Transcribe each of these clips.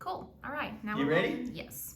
Cool. All right. Now You we're ready? rolling. Yes.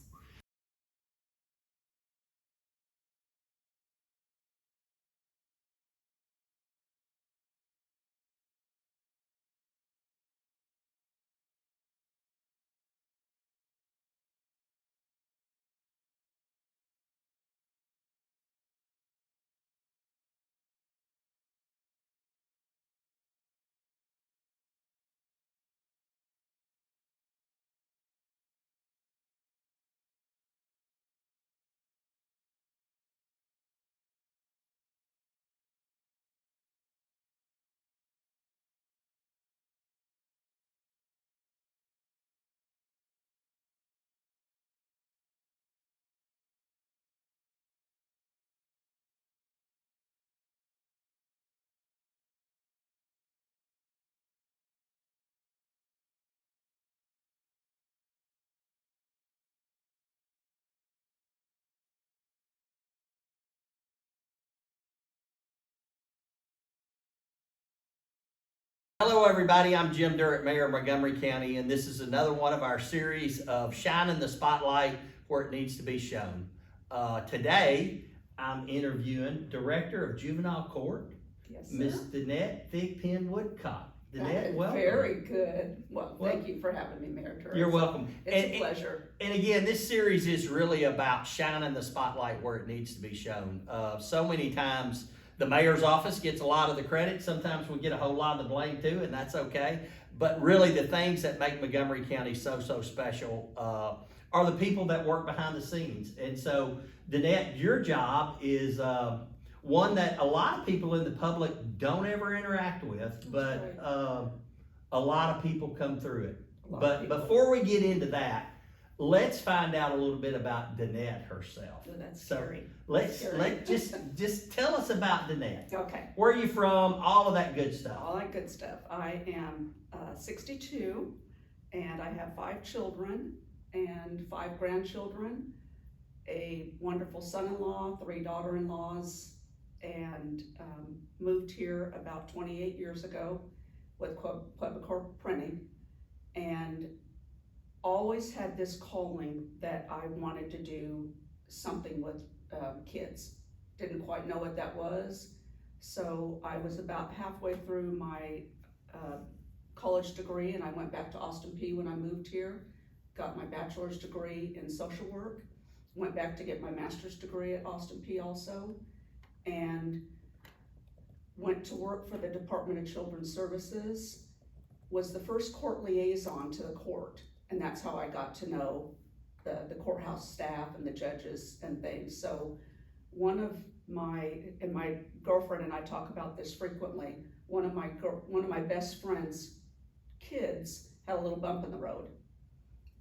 Hello everybody, I'm Jim Durrett, Mayor of Montgomery County, and this is another one of our series of shining the spotlight where it needs to be shown. Today, I'm interviewing Director of Juvenile Court, Yes, Miss sir. Danette Thigpen Woodcock. Danette, welcome. Very good. Well, thank you for having me, Mayor Durrett. You're welcome. It's a pleasure. And again, this series is really about shining the spotlight where it needs to be shown. So many times, the mayor's office gets a lot of the credit. Sometimes we get a whole lot of the blame too, and that's okay. But really the things that make Montgomery County so special are the people that work behind the scenes. And so, Danette, your job is one that a lot of people in the public don't ever interact with, but a lot of people come through it. But before we get into that, let's find out a little bit about Danette herself. Oh, that's So, scary. Let's just tell us about Danette. Okay, Where are you from? All of that good stuff. all that good stuff. I am 62, and I have 5 children and 5 grandchildren, a wonderful son-in-law, 3 daughter-in-laws, and moved here about 28 years ago with Quebecor Printing, and always had this calling that I wanted to do something with kids. Didn't quite know what that was, so I was about halfway through my college degree, and I went back to Austin Peay when I moved here, got my bachelor's degree in social work, went back to get my master's degree at Austin Peay also, and went to work for the Department of Children's Services, was the first court liaison to the court, and that's how I got to know the courthouse staff and the judges and things. So one of my girlfriend and I talk about this frequently, one of my best friend's kids had a little bump in the road.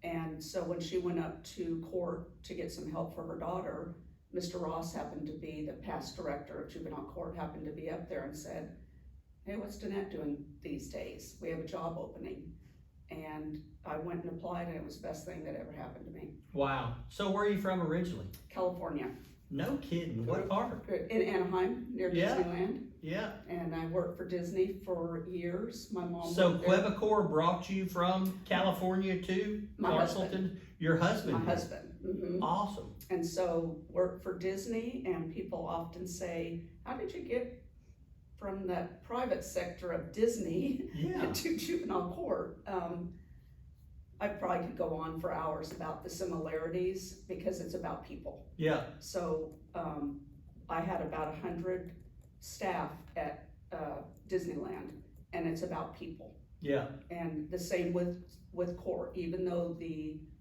And so when she went up to court to get some help for her daughter, Mr. Ross happened to be the past director of juvenile court, happened to be up there and said, "Hey, what's Danette doing these days? We have a job opening." And I went and applied, and it was the best thing that ever happened to me. Wow. So where are you from originally? California. No kidding. What part? In Anaheim, near Yeah. Disneyland. Yeah. And I worked for Disney for years. My mom So worked there. Quebecor brought you from California to My Castleton? husband. Your husband? My did. husband. Mhm. Awesome. And so worked for Disney, and people often say, how did you get from the private sector of Disney Yeah. to juvenile court? I probably could go on for hours about the similarities because it's about people. Yeah. So I had about 100 staff at Disneyland, and it's about people. Yeah. And the same with court, even though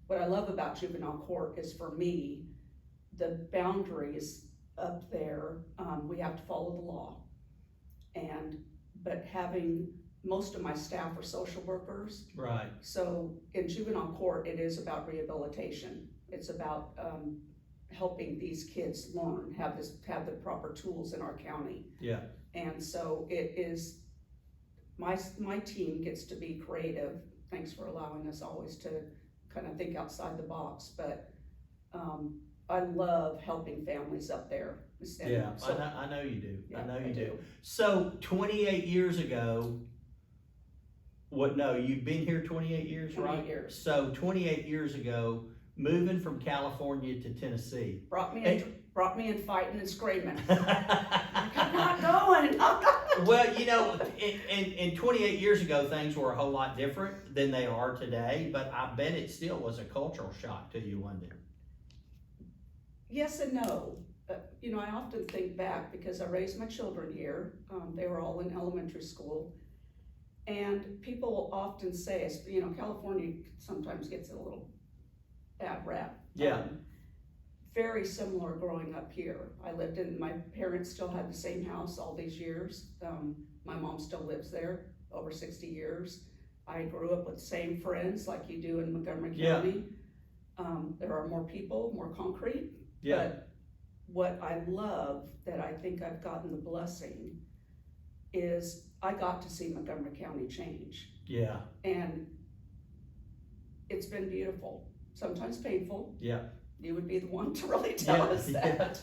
what I love about juvenile court is, for me, the boundaries up there, we have to follow the law. But having, most of my staff are social workers. Right. So in juvenile court, it is about rehabilitation. It's about helping these kids learn, have the proper tools in our county. Yeah. And so it is, my team gets to be creative. Thanks for allowing us always to kind of think outside the box, but I love helping families up there. And Yeah, so, I know you do. Yeah, I know I you do. do. So 28 years ago, What, no, you've been here 28 years, 28 right? years. So 28 years ago, moving from California to Tennessee. Brought me in fighting and screaming. I'm not going. Well, you know, in 28 years ago, things were a whole lot different than they are today, but I bet it still was a cultural shock to you, wasn't it? Yes and no. You know, I often think back because I raised my children here. They were all in elementary school. And people often say, you know, California sometimes gets a little bad rap. Yeah. Very similar growing up here. My parents still had the same house all these years. My mom still lives there, over 60 years. I grew up with the same friends like you do in Montgomery County. There are more people, more concrete. Yeah. But what I love that I think I've gotten the blessing is I got to see Montgomery County change. Yeah. And it's been beautiful, sometimes painful. Yeah. You would be the one to really tell us that.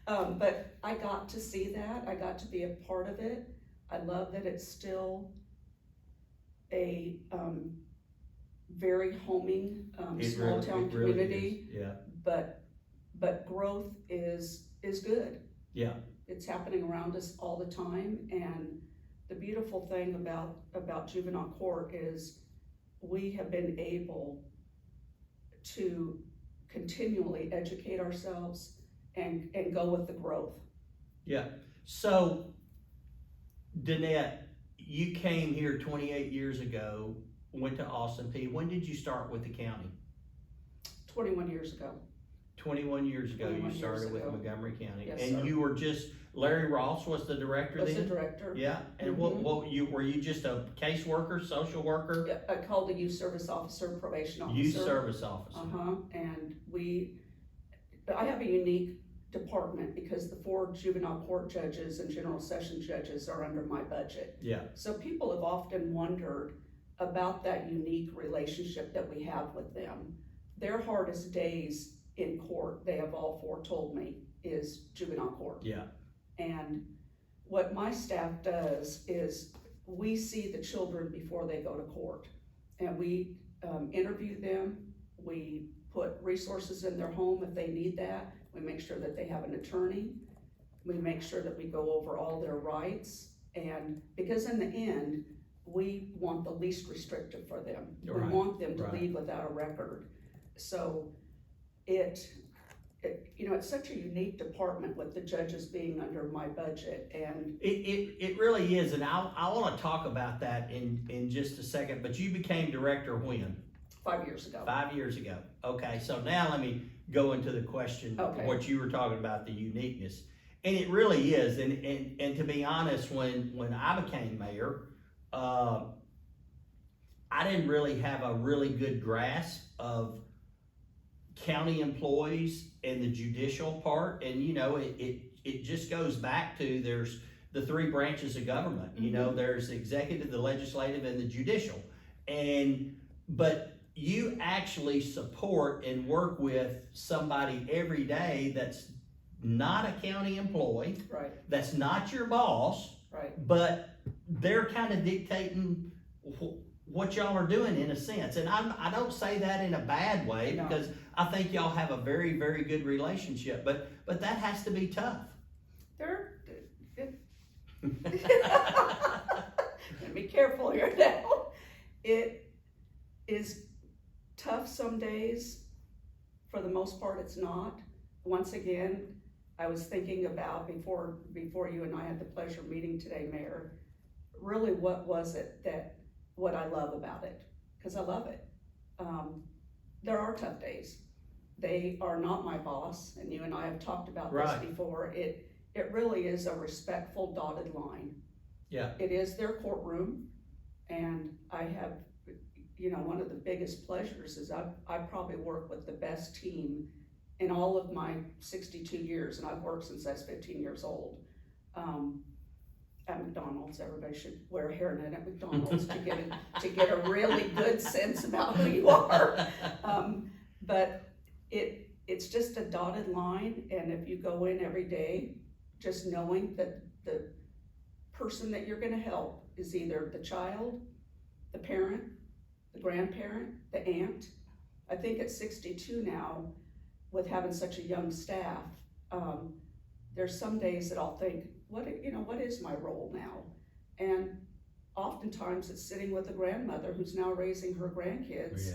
But I got to see that. I got to be a part of it. I love that it's still a very homing small town community. Yeah. But growth is good. Yeah. It's happening around us all the time. And the beautiful thing about juvenile court is we have been able to continually educate ourselves and go with the growth. Yeah. So, Danette, you came here 28 years ago, went to Austin Peay. When did you start with the county? 21 years ago. 21 years ago, 21 you started years with ago. Montgomery County. Yes, and sir. you were just, Larry Ross was the director Was then? the director. Yeah. And Mhm. were you just a caseworker, social worker? Yeah, I called a youth service officer, probation officer. Youth service officer. And I have a unique department because the 4 juvenile court judges and general session judges are under my budget. Yeah. So people have often wondered about that unique relationship that we have with them. Their hardest days in court, they have all 4 told me, is juvenile court. Yeah. And what my staff does is we see the children before they go to court. And we interview them, we put resources in their home if they need that, we make sure that they have an attorney, we make sure that we go over all their rights, and because in the end, we want the least restrictive for them. Right. We want them to Right. leave without a record. So you know, it's such a unique department with the judges being under my budget, and It really is, and I want to talk about that in just a second, but you became director when? 5 years ago. 5 years ago. Okay, so now let me go into the question of Okay. what you were talking about, the uniqueness. And it really is, and to be honest, when I became mayor, I didn't really have a really good grasp of county employees and the judicial part, and you know, it just goes back to there's the 3 branches of government. You know, there's the executive, the legislative, and the judicial. But you actually support and work with somebody every day that's not a county employee, Right, that's not your boss, right. but they're kind of dictating what y'all are doing in a sense. And I don't say that in a bad way, No. because I think y'all have a very, very good relationship, but that has to be tough. And be careful here now. It is tough some days. For the most part, it's not. Once again, I was thinking about before you and I had the pleasure of meeting today, Mayor, really what was it what I love about it? Because I love it. There are tough days. They are not my boss, and you and I have talked about this Right. before. It really is a respectful dotted line. Yeah. It is their courtroom, and I have, you know, one of the biggest pleasures is I probably work with the best team in all of my 62 years, and I've worked since I was 15 years old. At McDonald's, everybody should wear a hairnet at McDonald's to get a really good sense about who you are. But it's just a dotted line, and if you go in every day, just knowing that the person that you're gonna help is either the child, the parent, the grandparent, the aunt. I think at 62 now, with having such a young staff, there's some days that I'll think, what is my role now? And oftentimes it's sitting with a grandmother who's now raising her grandkids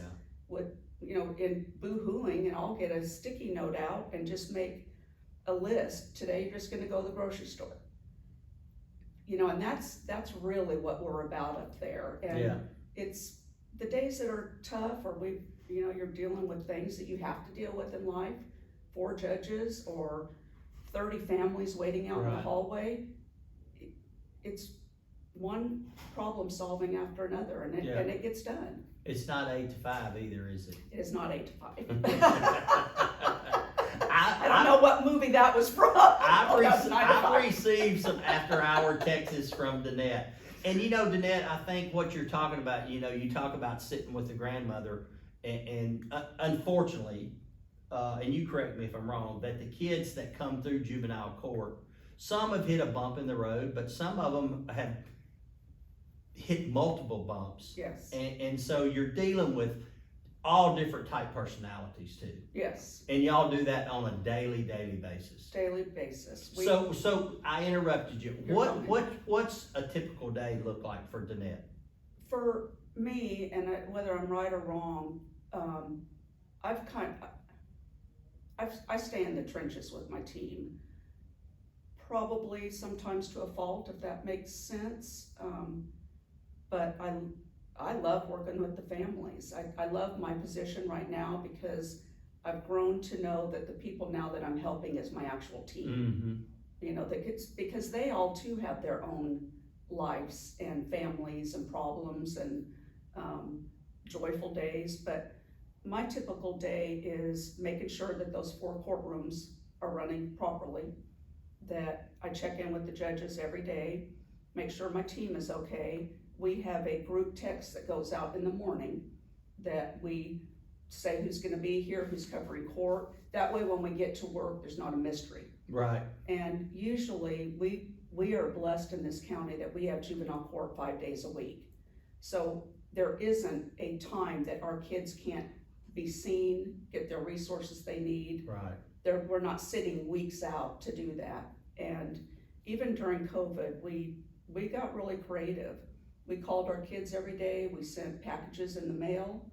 with, in boo-hooing, and I'll get a sticky note out and just make a list. Today you're just gonna go to the grocery store. And that's really what we're about up there. And it's the days that are tough, or you're dealing with things that you have to deal with in life, 4 judges or 30 families waiting out in the hallway. It's one problem solving after another, and it gets done. It's not 8 to 5 either, is it? It is not 8 to 5. I don't know what movie that was from. I've received some after-hour texts from Danette. And Danette, I think what you're talking about, you talk about sitting with the grandmother, and unfortunately, and you correct me if I'm wrong, that the kids that come through juvenile court, some have hit a bump in the road, but some of them have hit multiple bumps. Yes. And so you're dealing with all different type personalities too. Yes. And y'all do that on a daily basis. Daily basis. So I interrupted you. What's a typical day look like for Danette? For me, and whether I'm right or wrong, I stay in the trenches with my team. Probably sometimes to a fault, if that makes sense. But I love working with the families. I love my position right now because I've grown to know that the people now that I'm helping is my actual team. Because they all too have their own lives and families and problems and joyful days. But my typical day is making sure that those 4 courtrooms are running properly, that I check in with the judges every day, make sure my team is okay. We have a group text that goes out in the morning that we say who's gonna be here, who's covering court. That way when we get to work, there's not a mystery. Right. And usually we are blessed in this county that we have juvenile court 5 days a week. So there isn't a time that our kids can't be seen, get their resources they need. Right. We're not sitting weeks out to do that. And even during COVID, we got really creative. We called our kids every day. We sent packages in the mail,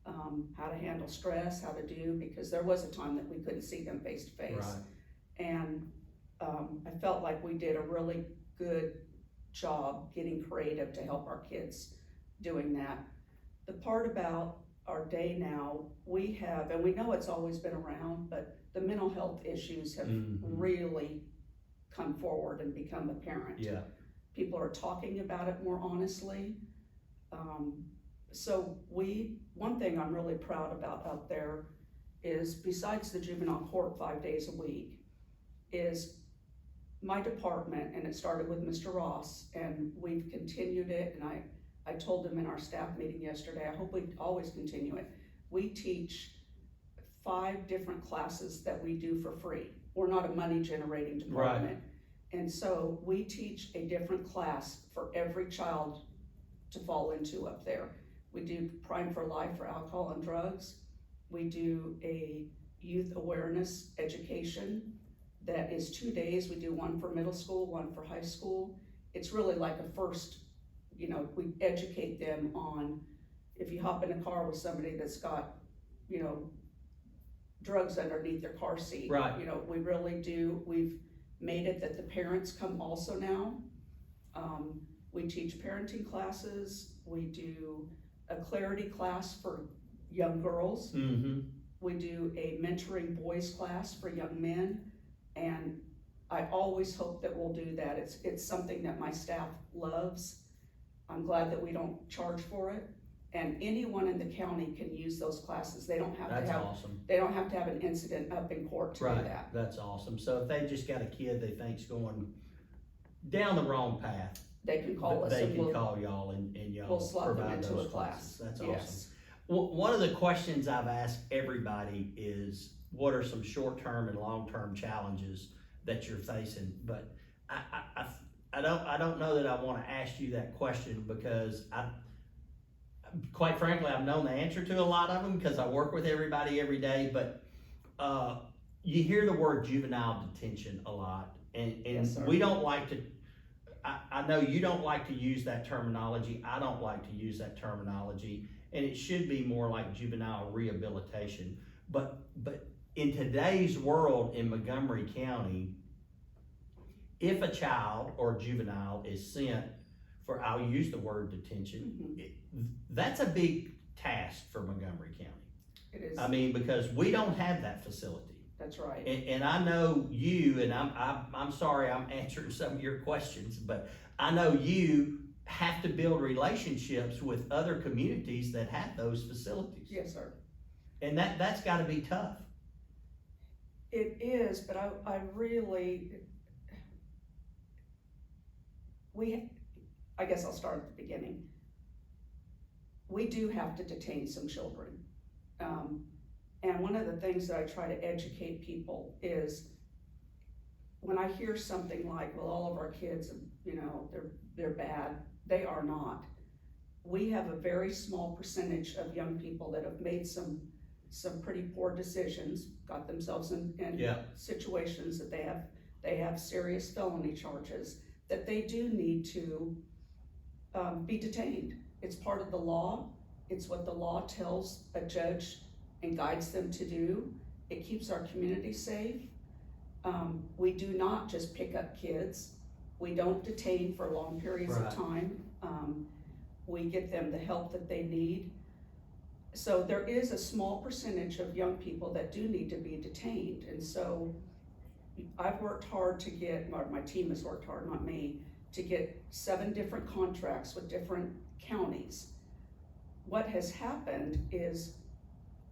how to handle stress, how to do, because there was a time that we couldn't see them face to face. Right. And I felt like we did a really good job getting creative to help our kids doing that. The part about our day now, we have, and we know it's always been around, but the mental health issues have really come forward and become apparent. Yeah. People are talking about it more honestly. So one thing I'm really proud about out there is, besides the juvenile court 5 days a week, is my department, and it started with Mr. Ross, and we've continued it, and I told him in our staff meeting yesterday, I hope we always continue it. We teach 5 different classes that we do for free. We're not a money generating department. Right. And so we teach a different class for every child to fall into up there. We do Prime for Life for alcohol and drugs. We do a youth awareness education that is 2 days. We do one for middle school, one for high school. It's really like a first, we educate them on, if you hop in a car with somebody that's got, drugs underneath their car seat. Right. We really do. We've made it that the parents come also now. We teach parenting classes. We do a clarity class for young girls. We do a mentoring boys class for young men. And I always hope that we'll do that. It's something that my staff loves. I'm glad that we don't charge for it. And anyone in the county can use those classes. They don't have That's to have awesome. They don't have to have an incident up in court to do that. That's awesome. So if they just got a kid they think's going down the wrong path, they can call us. They can call y'all and y'all we'll slot them into those a class. That's yes. awesome. Well, one of the questions I've asked everybody is, what are some short-term and long-term challenges that you're facing? But I don't know that I want to ask you that question, because quite frankly, I've known the answer to a lot of them because I work with everybody every day, but, you hear the word juvenile detention a lot, and Yes, sir. we don't like to, I know you don't like to use that terminology, I don't like to use that terminology, and it should be more like juvenile rehabilitation. But in today's world in Montgomery County, if a child or juvenile is sent for, I'll use the word detention, that's a big task for Montgomery County. It is. I mean, because we don't have that facility. That's right. And I know you, and I'm sorry I'm answering some of your questions, but I know you have to build relationships with other communities that have those facilities. Yes, sir. And that's gotta be tough. It is, but I really, I guess I'll start at the beginning. We do have to detain some children. And one of the things that I try to educate people is when I hear something like, well, all of our kids, you know, they're bad, they are not. We have a very small percentage of young people that have made some pretty poor decisions, got themselves in situations that they have serious felony charges, that they do need to be detained. It's part of the law. It's what the law tells a judge and guides them to do. It keeps our community safe. We do not just pick up kids. We don't detain for long periods of time. We get them the help that they need. So there is a small percentage of young people that do need to be detained. And so I've worked hard to get, or my team has worked hard, not me, to get 7 different contracts with different counties. What has happened is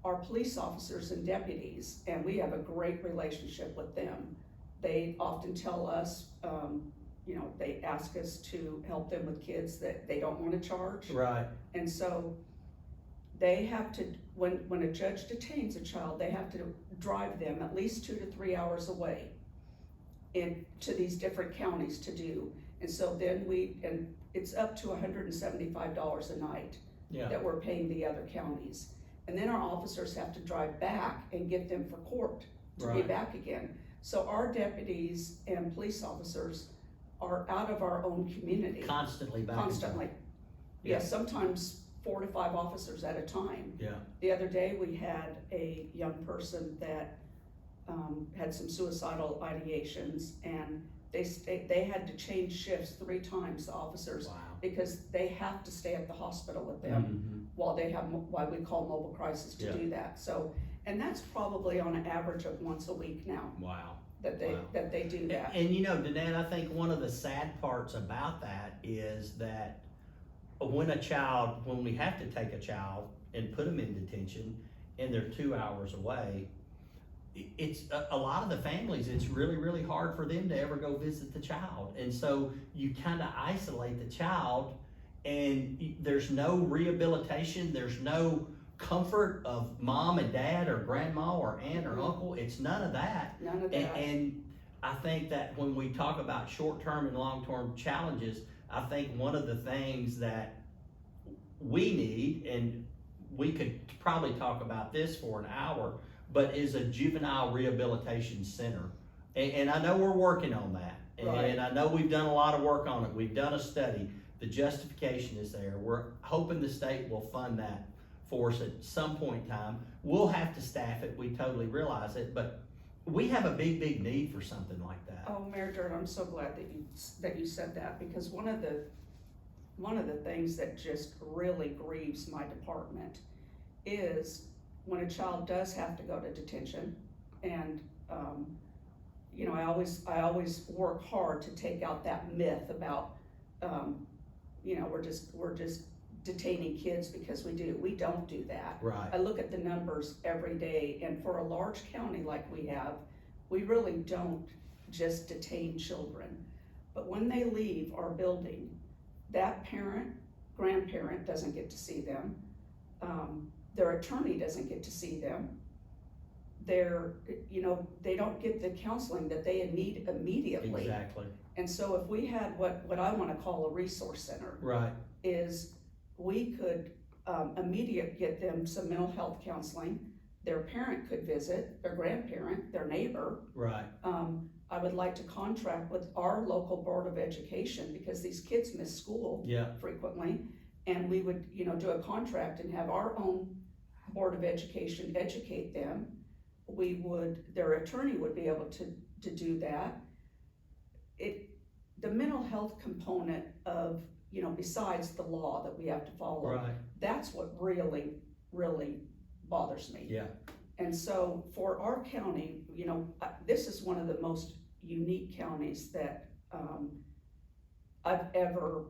our police officers and deputies, and we have a great relationship with them. They often tell us, you know, they ask us to help them with kids that they don't want to charge. Right. And so they have to, when a judge detains a child, they have to drive them at least 2 to 3 hours away to these different counties to do. And so then and it's up to $175 a night that we're paying the other counties. And then our officers have to drive back and get them for court to be back again. So our deputies and police officers are out of our own community. Constantly back. Constantly. Yes, sometimes 4 to 5 officers at a time. Yeah. The other day we had a young person that had some suicidal ideations, and they had to change shifts 3 times, the officers, because they have to stay at the hospital with them while they have what we call mobile crisis to do that. So, and that's probably on an average of once a week now. Wow. That they do that. And you know, Danette, I think one of the sad parts about that is that when we have to take a child and put them in detention and they're 2 hours away, it's a lot of the families, it's really, really hard for them to ever go visit the child. And so you kind of isolate the child, and there's no rehabilitation, there's no comfort of mom and dad or grandma or aunt or uncle. It's none of that. None of that. And I think that when we talk about short-term and long-term challenges, I think one of the things that we need, and we could probably talk about this for an hour, but is a juvenile rehabilitation center. And I know we're working on that. And I know we've done a lot of work on it. We've done a study. The justification is there. We're hoping the state will fund that for us at some point in time. We'll have to staff it. We totally realize it, but we have a big, big need for something like that. Oh, Mayor Durrett, I'm so glad that you said that, because one of the things that just really grieves my department is when a child does have to go to detention, and you know, I always work hard to take out that myth about you know, we're just detaining kids because we don't do that. Right. I look at the numbers every day, and for a large county like we have, we really don't just detain children. But when they leave our building, that grandparent doesn't get to see them. Their attorney doesn't get to see them. You know, they don't get the counseling that they need immediately. Exactly. And so if we had what I want to call a resource center, right, is we could immediate get them some mental health counseling. Their parent could visit, their grandparent, their neighbor. Right. I would like to contract with our local Board of Education because these kids miss school frequently. And we would, do a contract and have our own Board of Education educate them. Their attorney would be able to do that. The mental health component of, besides the law that we have to follow, Right. that's what really, really bothers me. Yeah. And so for our county, this is one of the most unique counties that I've ever,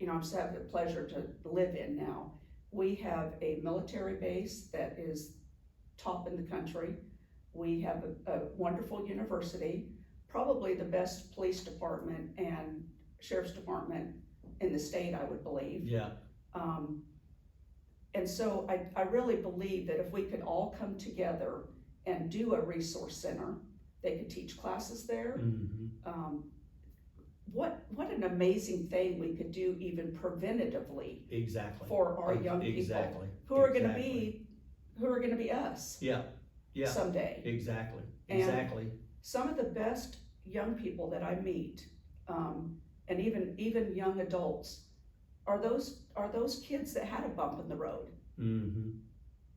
I'm just having the pleasure to live in now. We have a military base that is top in the country. We have a wonderful university, probably the best police department and sheriff's department in the state, I would believe. Yeah. And so I really believe that if we could all come together and do a resource center, they could teach classes there. Mm-hmm. What an amazing thing we could do even preventatively. Exactly. For our young people. Exactly. Who are gonna be us. Yeah. Yeah. Someday. Exactly. And exactly. Some of the best young people that I meet, and even young adults, are those kids that had a bump in the road. Mm-hmm.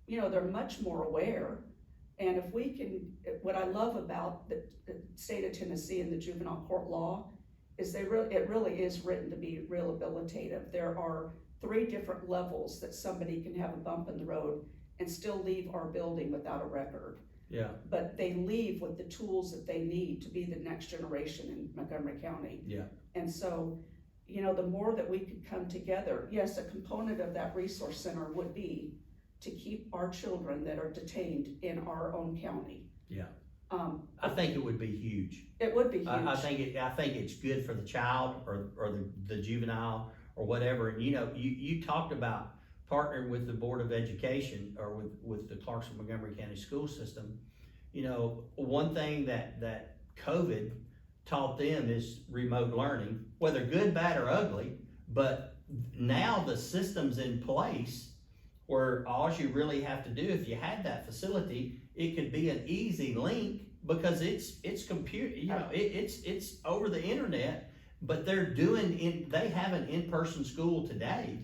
They're much more aware. And if we can, what I love about the state of Tennessee and the juvenile court law is it really is written to be rehabilitative. There are 3 different levels that somebody can have a bump in the road and still leave our building without a record. Yeah. But they leave with the tools that they need to be the next generation in Montgomery County. Yeah. And so, the more that we could come together, yes, a component of that resource center would be to keep our children that are detained in our own county. Yeah. I think it would be huge. It would be huge. I think it's good for the child or the juvenile or whatever. And you talked about partnering with the Board of Education or with the Clarksville Montgomery County school system. One thing that COVID taught them is remote learning, whether good, bad, or ugly. But now the system's in place where all you really have to do, if you had that facility, it could be an easy link because it's computer, it's over the internet, but they have an in-person school today.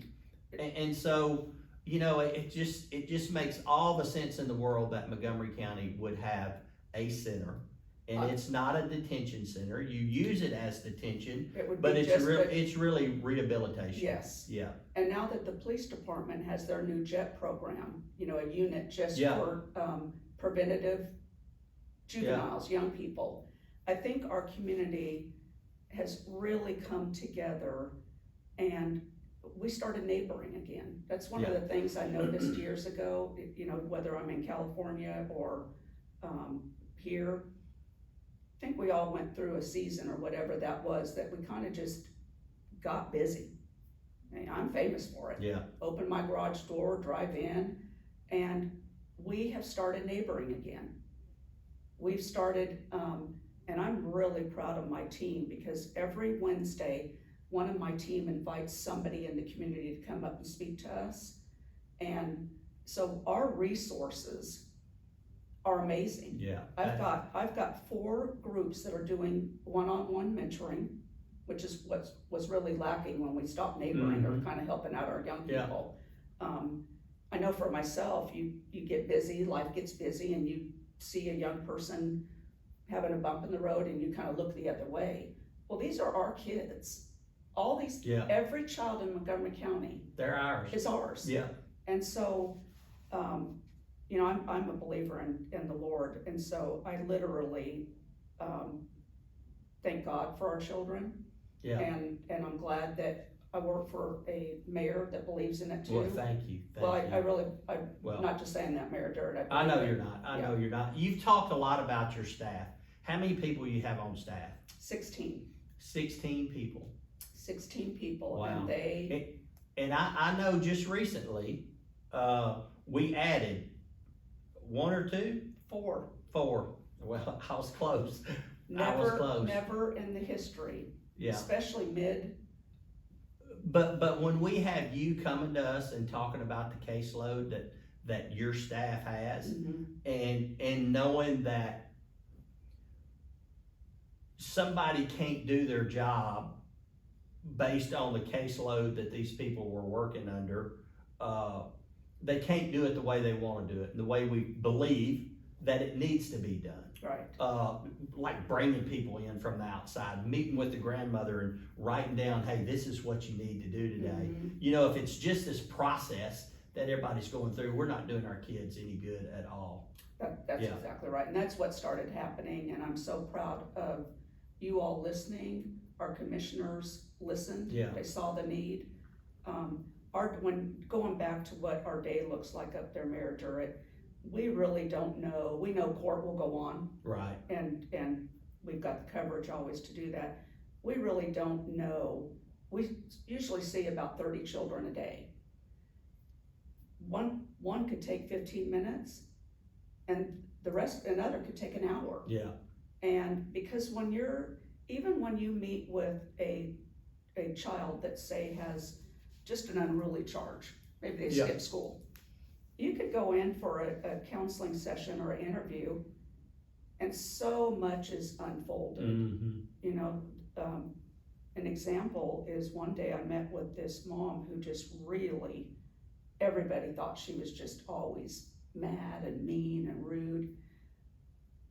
And so, it just makes all the sense in the world that Montgomery County would have a center. And it's not a detention center. You use it as detention, but it's really rehabilitation. Yes. Yeah. And now that the police department has their new JET program, a unit just for preventative juveniles, young people, I think our community has really come together and we started neighboring again. That's one of the things I noticed years ago, whether I'm in California or here. I think we all went through a season or whatever that was that we kind of just got busy. I'm famous for it. Yeah. Open my garage door, drive in, and we have started neighboring again. We've started, and I'm really proud of my team because every Wednesday, one of my team invites somebody in the community to come up and speak to us. And so our resources are amazing. Yeah. I've got 4 groups that are doing one-on-one mentoring, which is what was really lacking when we stopped neighboring or kind of helping out our young people. I know for myself, you get busy, life gets busy, and you see a young person having a bump in the road and you kind of look the other way. Well, these are our kids. All these, every child in Montgomery County, they're ours. Is ours. Yeah. And so, I'm a believer in the Lord, and so I literally thank God for our children. Yeah. And I'm glad that I work for a mayor that believes in it too. Well, thank you. I'm not just saying that, Mayor Durrett. I know you're not. I know you're not. You've talked a lot about your staff. How many people you have on staff? 16. 16 people. 16 people. Wow. And I know just recently, we added 1 or 2? 4. 4. Well, I was close. Never in the history, especially But when we have you coming to us and talking about the caseload that your staff has, and knowing that somebody can't do their job based on the caseload that these people were working under, they can't do it the way they want to do it, the way we believe that it needs to be done. Right. Like bringing people in from the outside, meeting with the grandmother and writing down, hey, this is what you need to do today. You know, if it's just this process that everybody's going through, we're not doing our kids any good at all. That's exactly right. And that's what started happening. And I'm so proud of you all listening. Our commissioners listened. Yeah. They saw the need. When going back to what our day looks like up there, Mayor Durrett, we really don't know. We know court will go on. Right. And we've got the coverage always to do that. We really don't know. We usually see about 30 children a day. One could take 15 minutes and another could take an hour. Yeah. And because even when you meet with a child that say has just an unruly charge, maybe they skip school, you could go in for a counseling session or an interview and so much is unfolded. You know, an example is one day I met with this mom who just really, everybody thought she was just always mad and mean and rude.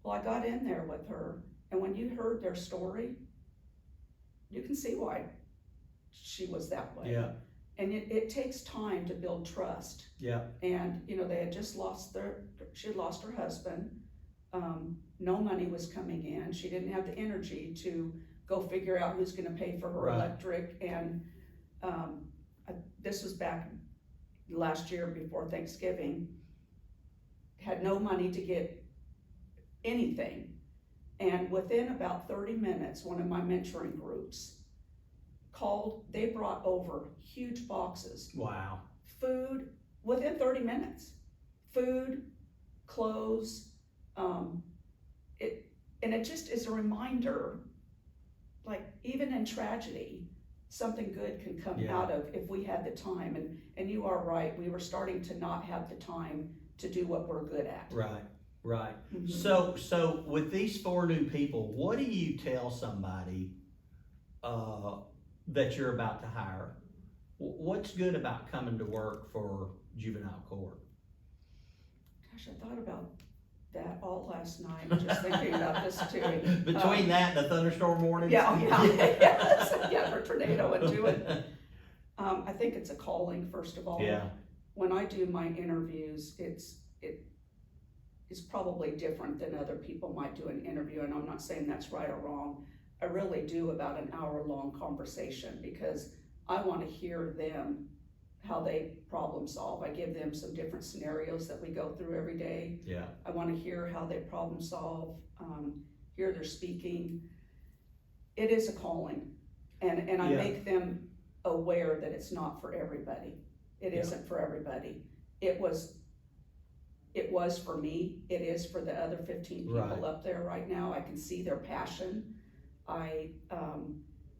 Well, I got in there with her, and when you heard their story, you can see why she was that way. Yeah. And it takes time to build trust. Yeah. And, you know, they had just she had lost her husband. No money was coming in. She didn't have the energy to go figure out who's gonna pay for her electric. And this was back last year before Thanksgiving. Had no money to get anything. And within about 30 minutes, one of my mentoring groups called. They brought over huge boxes. Wow. Food within 30 minutes. Food, clothes, it just is a reminder, like even in tragedy, something good can come out of if we had the time. And you are right, we were starting to not have the time to do what we're good at. Right. So with these 4 new people, what do you tell somebody that you're about to hire? What's good about coming to work for juvenile court? Gosh, I thought about that all last night, just thinking about this too. Between that and the thunderstorm warnings? For tornado and doing. I think it's a calling, first of all. Yeah. When I do my interviews, it's probably different than other people might do an interview, and I'm not saying that's right or wrong. I really do about an hour-long conversation because I want to hear them, how they problem solve. I give them some different scenarios that we go through every day. Yeah. I want to hear how they problem solve, hear their speaking. It is a calling, and I make them aware that it's not for everybody. It isn't for everybody. It was for me. It is for the other 15 people up there right now. I can see their passion. I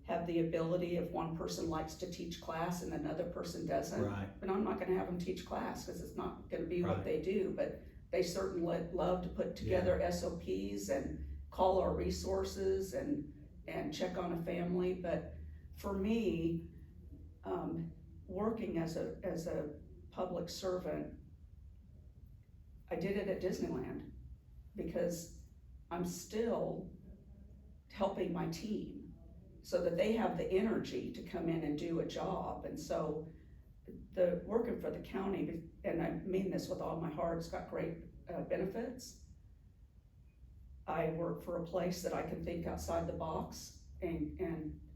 have the ability, if one person likes to teach class and another person doesn't, but I'm not going to have them teach class because it's not going to be what they do, but they certainly love to put together SOPs and call our resources and check on a family. But for me, working as a public servant, I did it at Disneyland because I'm still helping my team so that they have the energy to come in and do a job. And so the working for the county, and I mean this with all my heart, it's got great benefits. I work for a place that I can think outside the box, and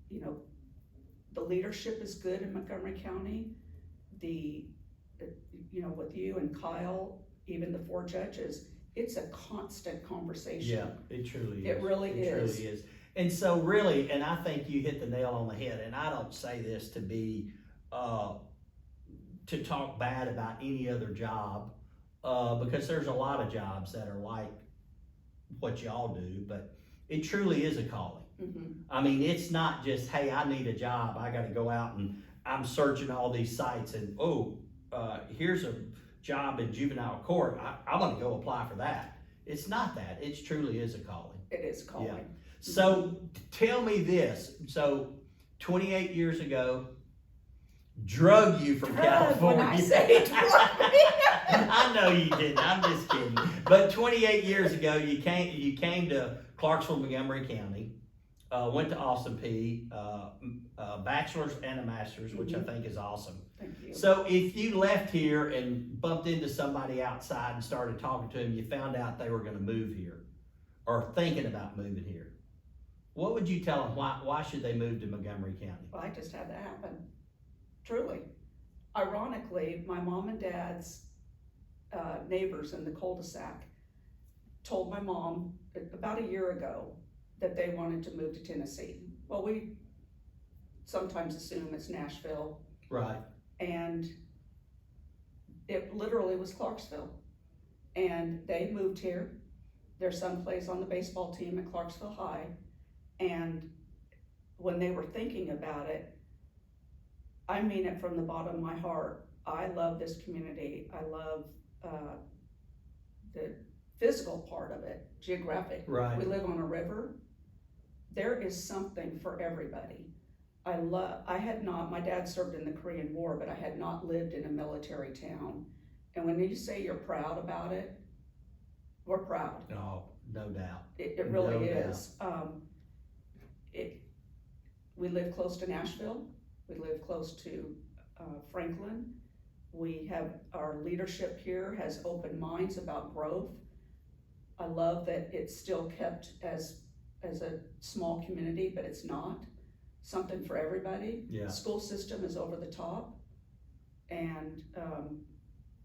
you know, the leadership is good in Montgomery County. You know, with you and Kyle, even the 4 judges, it's a constant conversation. Yeah, it truly is. It really is. Truly is. And so really, and I think you hit the nail on the head, and I don't say this to be, to talk bad about any other job, because there's a lot of jobs that are like what y'all do, but it truly is a calling. I mean, it's not just, hey, I need a job, I gotta go out I'm searching all these sites and, here's a job in juvenile court, I'm gonna go apply for that. It's not that, it truly is a calling. It is calling. Yeah. So tell me this, so 28 years ago, drug you from California. When I say drug, I know you didn't, I'm just kidding. But 28 years ago, you came to Clarksville, Montgomery County, went to Austin P, a bachelor's and a master's, which I think is awesome. Thank you. So if you left here and bumped into somebody outside and started talking to them, you found out they were gonna move here, or thinking about moving here, what would you tell them? Why should they move to Montgomery County? Well, I just had that happen, truly. Ironically, my mom and dad's neighbors in the cul-de-sac told my mom about a year ago that they wanted to move to Tennessee. Well, we sometimes assume it's Nashville, Right. and it literally was Clarksville. And they moved here. Their son plays on the baseball team at Clarksville High. And when they were thinking about it, I mean it from the bottom of my heart. I love this community. I love the physical part of it, geographic. Right. We live on a river. There is something for everybody. My dad served in the Korean War, but I had not lived in a military town. And when you say you're proud about it, we're proud. Oh, no doubt. It really No is. We live close to Nashville. We live close to Franklin. We have, our leadership here has open minds about growth. I love that it's still kept as a small community, but it's not. Something for everybody. Yeah. School system is over the top. And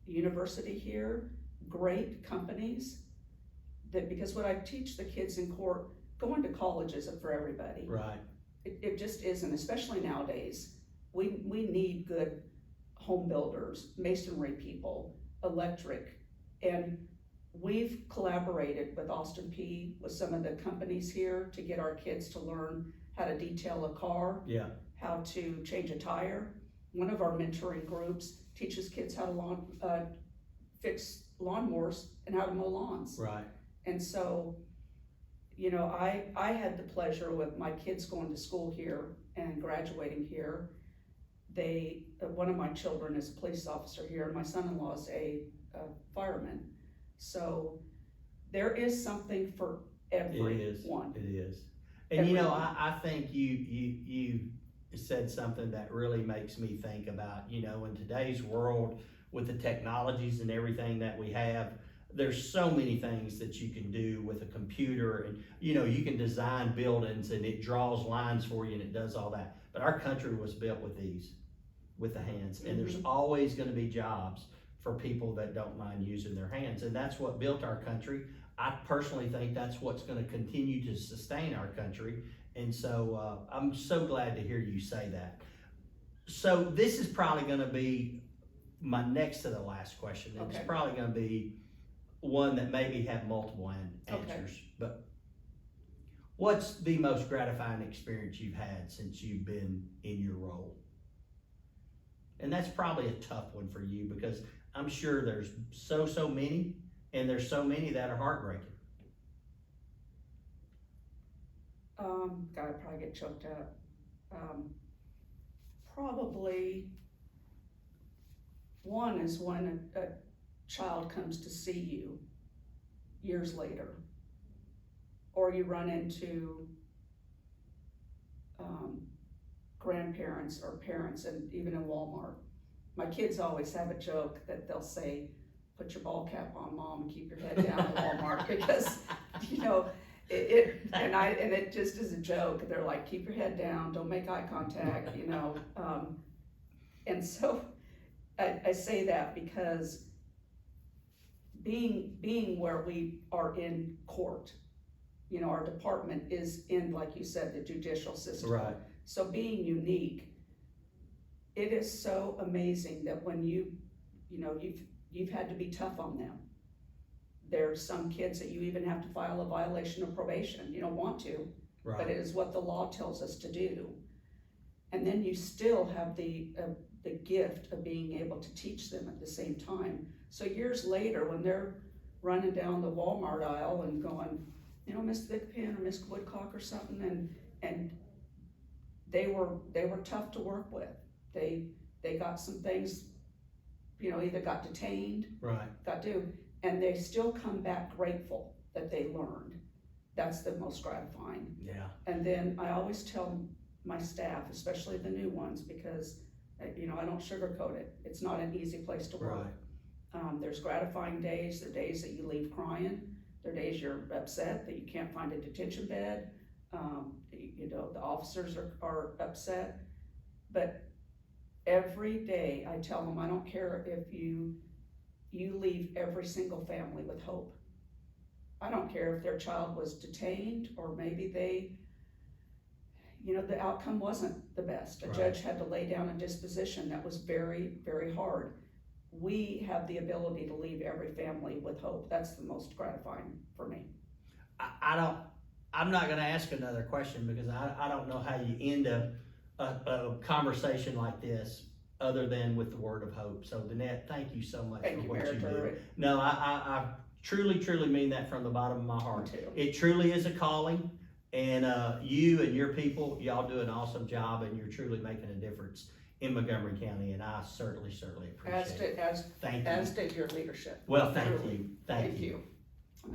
university here, great companies. Because what I teach the kids in court, going to college isn't for everybody. Right. It just isn't, especially nowadays. We need good home builders, masonry people, electric, and we've collaborated with Austin P, with some of the companies here to get our kids to learn how to detail a car, Yeah. how to change a tire. One of our mentoring groups teaches kids how to fix lawnmowers and how to mow lawns. Right. And so, you know, I had the pleasure with my kids going to school here and graduating here. One of my children is a police officer here, and my son-in-law is a fireman. So there is something for everyone. It is. And you know, I think you said something that really makes me think about, you know, in today's world with the technologies and everything that we have, there's so many things that you can do with a computer, and you know, you can design buildings and it draws lines for you and it does all that. But our country was built with the hands, and there's always going to be jobs for people that don't mind using their hands, and that's what built our country. I personally think that's what's going to continue to sustain our country, and so I'm so glad to hear you say that. So this is probably going to be my next to the last question. It's Okay. probably going to be one that maybe have multiple answers, but what's the most gratifying experience you've had since you've been in your role? And that's probably a tough one for you, because I'm sure there's so many, and there's so many that are heartbreaking. God, I'd probably get choked up. Probably one is when a child comes to see you years later, or you run into grandparents or parents, and even in Walmart. My kids always have a joke that they'll say, "Put your ball cap on, Mom, and keep your head down at Walmart," because, you know, and it just is a joke. They're like, "Keep your head down, don't make eye contact," you know. And so I say that because being where we are in court, you know, our department is in, like you said, the judicial system. Right. So being unique, it is so amazing that when you've had to be tough on them. There's some kids that you even have to file a violation of probation. You don't want to, Right. but it is what the law tells us to do. and then you still have the gift of being able to teach them at the same time. So years later, when they're running down the Walmart aisle and going, you know, Miss Thigpen or Miss Woodcock or something, and they were tough to work with. They got some things, you know, either got detained, and they still come back grateful that they learned. That's the most gratifying. Yeah. And then I always tell my staff, especially the new ones, because, you know, I don't sugarcoat it. It's not an easy place to work. There's gratifying days. There are days that you leave crying. There are days you're upset that you can't find a detention bed. You know, the officers are upset. But every day I tell them, I don't care if you leave every single family with hope. I don't care if their child was detained or maybe they, you know, the outcome wasn't the best. A judge had to lay down a disposition that was very, very hard. We have the ability to leave every family with hope. That's the most gratifying for me. I'm not gonna ask another question because I don't know how you end a conversation like this other than with the word of hope. So Danette, thank you so much for what Mayor you do. Durrett. No, I truly, truly mean that from the bottom of my heart. Me too. It truly is a calling, and you and your people, y'all do an awesome job, and you're truly making a difference in Montgomery County, and I certainly appreciate it. Thank you. As did your leadership. Well, thank you. Thank you. You.